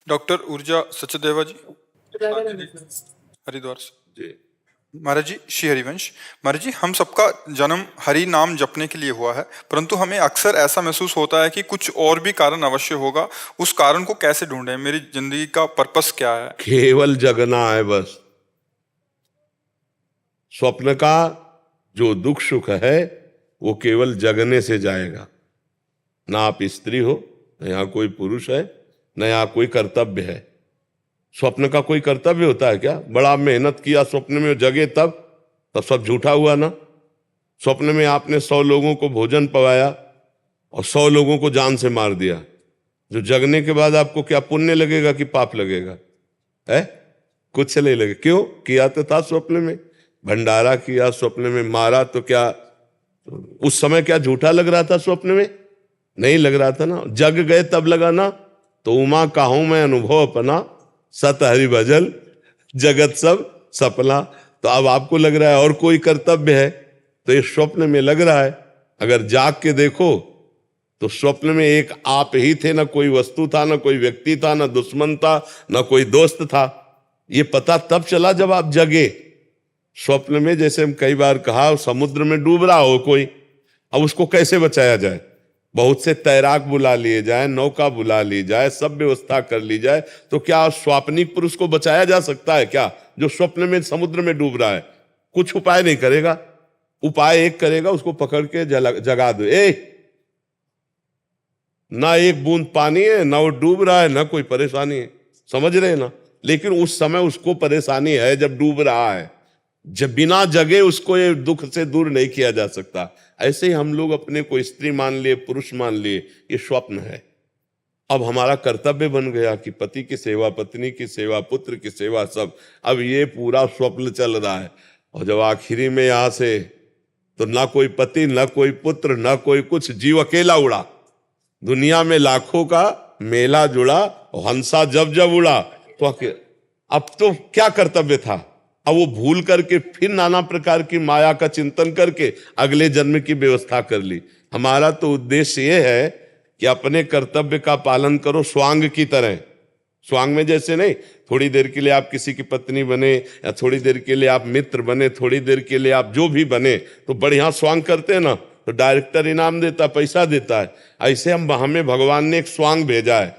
Doctor ऊर्जा सचदेवा जी, हरिद्वार से। जी। महाराज जी, श्री हरिवंश। महाराज जी, हम सबका जन्म हरि नाम जपने के लिए हुआ है, परंतु हमें अक्सर ऐसा महसूस होता है कि कुछ और भी कारण अवश्य होगा। उस कारण को कैसे ढूंढें? मेरी जिंदगी का पर्पस क्या है? केवल जगना है बस। स्वप्न का जो दुख सुख है वो केवल जगने से जाएगा। ना आप स्त्री हो, न यहाँ कोई पुरुष है, न यहाँ कोई कर्तव्य है। स्वप्न का कोई कर्तव्य होता है क्या? बड़ा मेहनत किया स्वप्न में जगे तब सब झूठा हुआ ना। स्वप्न में आपने 100 लोगों को भोजन पवाया और 100 लोगों को जान से मार दिया। जो जगने के बाद आपको क्या पुण्य लगेगा कि पाप लगेगा? है कुछ नहीं लगे। क्यों? किया तो था स्वप्न में, भंडारा किया स्वप्न में, मारा तो क्या उस समय क्या झूठा लग रहा था? स्वप्न में नहीं लग रहा था ना। जग गए तब लगा ना। तो उमा काहूं मैं अनुभव अपना, सत हरि भजल जगत सब सपना। तो अब आपको लग रहा है और कोई कर्तव्य है, तो ये स्वप्न में लग रहा है। अगर जाग के देखो तो स्वप्न में एक आप ही थे, ना कोई वस्तु था, ना कोई व्यक्ति था, ना दुश्मन था, ना कोई दोस्त था। ये पता तब चला जब आप जगे। स्वप्न में जैसे हम कई बार कहा, समुद्र में डूब रहा हो कोई, अब उसको कैसे बचाया जाए? बहुत से तैराक बुला लिए जाए, नौका बुला ली जाए, सब व्यवस्था कर ली जाए, तो क्या स्वाप्निक पुरुष को बचाया जा सकता है क्या? जो स्वप्न में समुद्र में डूब रहा है कुछ उपाय नहीं करेगा। उपाय एक करेगा, उसको पकड़ के जगा दो। ना एक बूंद पानी है, ना वो डूब रहा है, ना कोई परेशानी है। समझ रहे ना? लेकिन उस समय उसको परेशानी है जब डूब रहा है। जब बिना जगे उसको ये दुख से दूर नहीं किया जा सकता। ऐसे ही हम लोग अपने को स्त्री मान लिए, पुरुष मान लिए, ये स्वप्न है। अब हमारा कर्तव्य बन गया कि पति की सेवा, पत्नी की सेवा, पुत्र की सेवा, सब। अब ये पूरा स्वप्न चल रहा है। और जब आखिरी में यहां से तो ना कोई पति, ना कोई पुत्र, ना कोई कुछ, जीव अकेला उड़ा। दुनिया में लाखों का मेला जुड़ा, हंसा जब जब उड़ा। तो अब तो क्या कर्तव्य था? अब वो भूल करके फिर नाना प्रकार की माया का चिंतन करके अगले जन्म की व्यवस्था कर ली। हमारा तो उद्देश्य ये है कि अपने कर्तव्य का पालन करो स्वांग की तरह। स्वांग में जैसे नहीं, थोड़ी देर के लिए आप किसी की पत्नी बने, या थोड़ी देर के लिए आप मित्र बने, थोड़ी देर के लिए आप जो भी बने, तो बढ़िया स्वांग करते हैं ना, तो डायरेक्टर इनाम देता, पैसा देता है। ऐसे हमें भगवान ने एक स्वांग भेजा है।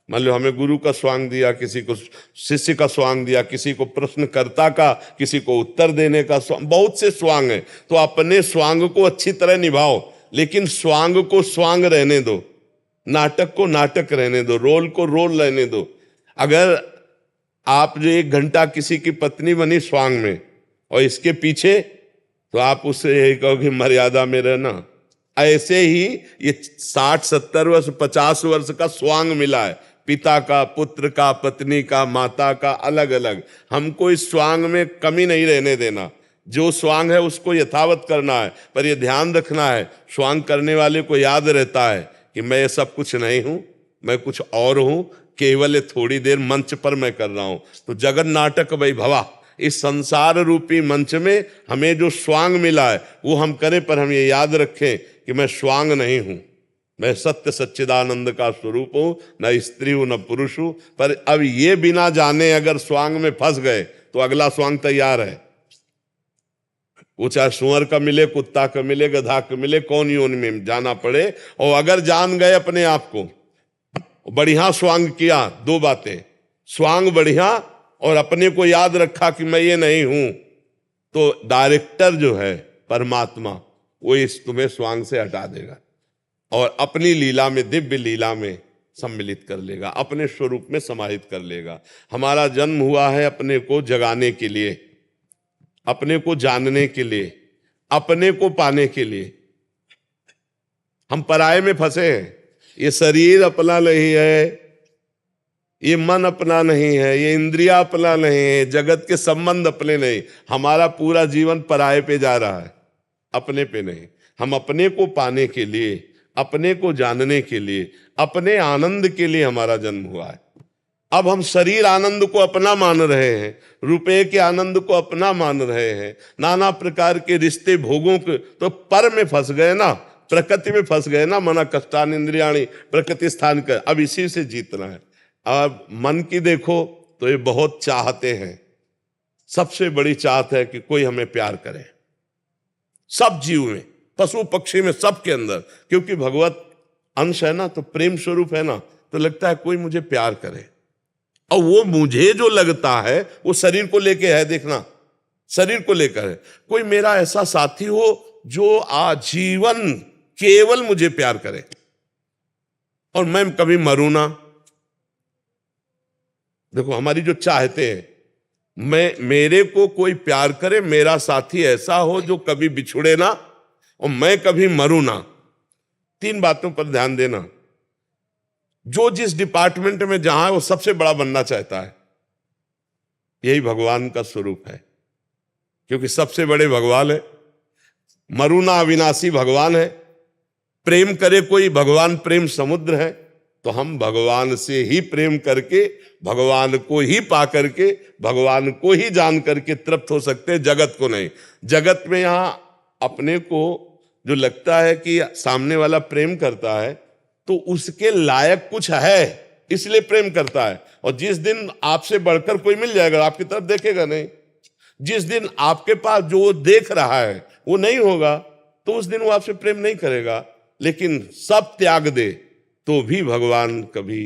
मान लो हमें गुरु का स्वांग दिया, किसी को शिष्य का स्वांग दिया, किसी को प्रश्नकर्ता का, किसी को उत्तर देने का स्वांग, बहुत से स्वांग है। तो अपने स्वांग को अच्छी तरह निभाओ, लेकिन स्वांग को स्वांग रहने दो, नाटक को नाटक रहने दो, रोल को रोल रहने दो। अगर आप जो 1 घंटा किसी की पत्नी बनी स्वांग में, और इसके पीछे, तो आप उससे यही कहो कि मर्यादा में रहना। ऐसे ही ये 60-70 वर्ष 50 वर्ष का स्वांग मिला है, पिता का, पुत्र का, पत्नी का, माता का, अलग अलग। हमको इस स्वांग में कमी नहीं रहने देना। जो स्वांग है उसको यथावत करना है, पर यह ध्यान रखना है, स्वांग करने वाले को याद रहता है कि मैं ये सब कुछ नहीं हूं, मैं कुछ और हूं, केवल थोड़ी देर मंच पर मैं कर रहा हूं। तो जगन नाटक वैभवा, इस संसार रूपी मंच में हमें जो स्वांग मिला है वो हम करें, पर हम ये याद रखें कि मैं स्वांग नहीं हूं, मैं सत्य सच्चिदानंद का स्वरूप हूं, न स्त्री हूं न पुरुष हूं। पर अब ये बिना जाने अगर स्वांग में फंस गए तो अगला स्वांग तैयार है। वो चाहे सुअर का मिले, कुत्ता का मिले, गधा का मिले, कौन योनि में जाना पड़े। और अगर जान गए अपने आप को, बढ़िया स्वांग किया, 2 बातें, स्वांग बढ़िया और अपने को याद रखा कि मैं ये नहीं हूं, तो डायरेक्टर जो है परमात्मा, वो इस तुम्हें स्वांग से हटा देगा और अपनी लीला में, दिव्य लीला में सम्मिलित कर लेगा, अपने स्वरूप में समाहित कर लेगा। हमारा जन्म हुआ है अपने को जगाने के लिए, अपने को जानने के लिए, अपने को पाने के लिए। हम पराये में फंसे हैं। ये शरीर अपना नहीं है, ये मन अपना नहीं है, ये इंद्रिया अपना नहीं है, जगत के संबंध अपने नहीं। हमारा पूरा जीवन पराये पे जा रहा है, अपने पे नहीं। हम अपने को पाने के लिए, अपने को जानने के लिए, अपने आनंद के लिए हमारा जन्म हुआ है। अब हम शरीर आनंद को अपना मान रहे हैं, रुपए के आनंद को अपना मान रहे हैं, नाना प्रकार के रिश्ते भोगों के, तो पर में फंस गए ना, प्रकृति में फंस गए ना। मना कष्टान इंद्रियाणी प्रकृति स्थान का। अब इसी से जीतना है। अब मन की देखो तो ये बहुत चाहते हैं, सबसे बड़ी चाहत है कि कोई हमें प्यार करे, सब जीव में, पशु पक्षी में, सबके अंदर, क्योंकि भगवत अंश है ना, तो प्रेम स्वरूप है ना, तो लगता है कोई मुझे प्यार करे। और वो मुझे जो लगता है वो शरीर को लेके है, देखना, शरीर को लेकर है। कोई मेरा ऐसा साथी हो जो आजीवन केवल मुझे प्यार करे और मैं कभी मरूं ना। देखो हमारी जो चाहते हैं, मेरे को कोई प्यार करे, मेरा साथी ऐसा हो जो कभी बिछुड़े ना और मैं कभी मरूं ना। 3 बातों पर ध्यान देना। जो जिस डिपार्टमेंट में जहां है वो सबसे बड़ा बनना चाहता है, यही भगवान का स्वरूप है, क्योंकि सबसे बड़े भगवान है। मरुना अविनाशी भगवान है। प्रेम करे कोई, भगवान प्रेम समुद्र है। तो हम भगवान से ही प्रेम करके, भगवान को ही पा करके, भगवान को ही जान करके तृप्त हो सकते हैं, जगत को नहीं। जगत में यहां अपने को जो लगता है कि सामने वाला प्रेम करता है तो उसके लायक कुछ है, इसलिए प्रेम करता है। और जिस दिन आपसे बढ़कर कोई मिल जाएगा, आपकी तरफ देखेगा नहीं। जिस दिन आपके पास जो देख रहा है वो नहीं होगा, तो उस दिन वो आपसे प्रेम नहीं करेगा। लेकिन सब त्याग दे तो भी भगवान कभी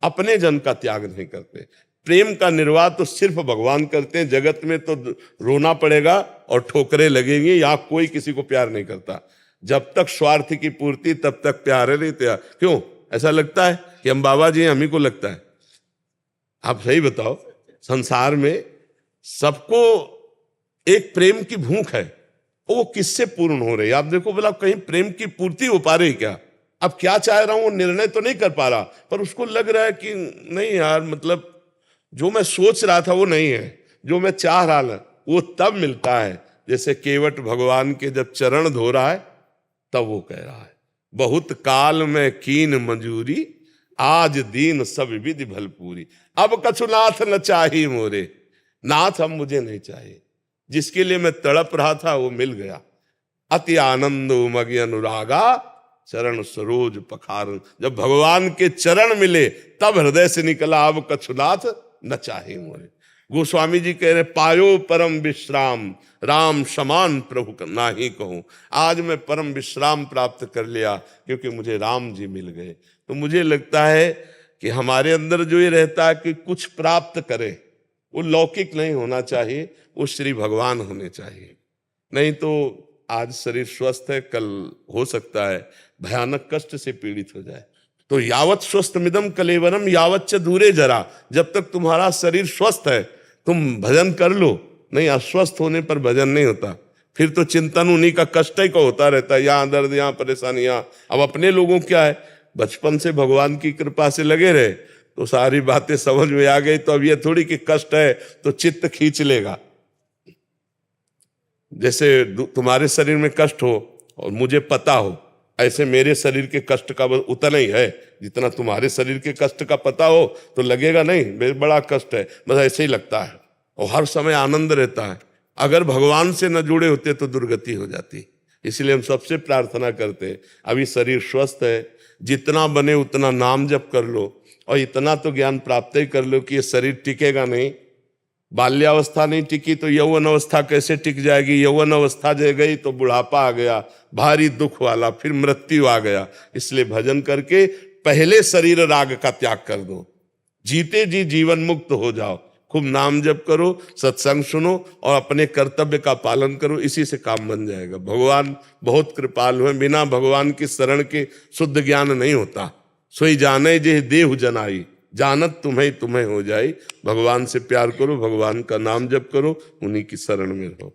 अपने जन का त्याग नहीं करते। प्रेम का निर्वाह तो सिर्फ भगवान करते हैं। जगत में तो रोना पड़ेगा और ठोकरें लगेंगी, या कोई किसी को प्यार नहीं करता। जब तक स्वार्थ की पूर्ति तब तक प्यार नहीं त्याग। क्यों ऐसा लगता है कि हम बाबा जी हैं, हम ही को लगता है? आप सही बताओ, संसार में सबको एक प्रेम की भूख है, वो किससे पूर्ण हो रही है? आप देखो बोला कहीं प्रेम की पूर्ति हो पा रही क्या? अब क्या चाह रहा हूं वो निर्णय तो नहीं कर पा रहा, पर उसको लग रहा है कि नहीं यार, मतलब जो मैं सोच रहा था वो नहीं है, जो मैं चाह रहा था वो तब मिलता है। जैसे केवट भगवान के जब चरण धो रहा है तब वो कह रहा है, बहुत काल में कीन मंजूरी, आज दीन सब विधि भलपूरी। अब कछु नाथ न चाही मोरे, नाथ अब मुझे नहीं चाहिए। जिसके लिए मैं तड़प रहा था वो मिल गया। अति आनंद उमगी अनुरागा, चरण सरोज पखारन। जब भगवान के चरण मिले तब हृदय से निकला, अब कछु नाथ न चाहे मोरे। गोस्वामी जी कह रहे, पायो परम विश्राम, राम समान प्रभु नाही कहूं। आज मैं परम विश्राम प्राप्त कर लिया क्योंकि मुझे राम जी मिल गए। तो मुझे लगता है कि हमारे अंदर जो ये रहता है कि कुछ प्राप्त करे, वो लौकिक नहीं होना चाहिए, वो श्री भगवान होने चाहिए। नहीं तो आज शरीर स्वस्थ है, कल हो सकता है भयानक कष्ट से पीड़ित हो जाए। तो यावत स्वस्थ मिदम कलेवरम यावच्च दूरे जरा। जब तक तुम्हारा शरीर स्वस्थ है तुम भजन कर लो, नहीं अस्वस्थ होने पर भजन नहीं होता। फिर तो चिंतन उन्हीं का कष्ट ही का होता रहता है, यहाँ दर्द, यहाँ परेशानियां। अब अपने लोगों क्या है, बचपन से भगवान की कृपा से लगे रहे तो सारी बातें समझ में आ गई। तो अब ये थोड़ी कि कष्ट है तो चित्त खींच लेगा। जैसे तुम्हारे शरीर में कष्ट हो और मुझे पता हो, ऐसे मेरे शरीर के कष्ट का उतना ही है जितना तुम्हारे शरीर के कष्ट का पता हो, तो लगेगा नहीं बड़ा कष्ट है, बस ऐसे ही लगता है। और हर समय आनंद रहता है। अगर भगवान से न जुड़े होते तो दुर्गति हो जाती। इसलिए हम सबसे प्रार्थना करते हैं, अभी शरीर स्वस्थ है, जितना बने उतना नाम जप कर लो, और इतना तो ज्ञान प्राप्त ही कर लो कि ये शरीर टिकेगा नहीं। बाल्यावस्था नहीं टिकी तो यौवन अवस्था कैसे टिक जाएगी? यौवन अवस्था जो गई तो बुढ़ापा आ गया, भारी दुख वाला, फिर मृत्यु आ गया। इसलिए भजन करके पहले शरीर राग का त्याग कर दो, जीते जी जीवन मुक्त हो जाओ। खूब नाम जप करो, सत्संग सुनो और अपने कर्तव्य का पालन करो, इसी से काम बन जाएगा। भगवान बहुत कृपालु है, बिना भगवान की शरण के शुद्ध ज्ञान नहीं होता। सोई जाने जे देहु जनाई, जानत तुम्हें तुम्हें हो जाए। भगवान से प्यार करो, भगवान का नाम जप करो, उन्हीं की शरण में रहो।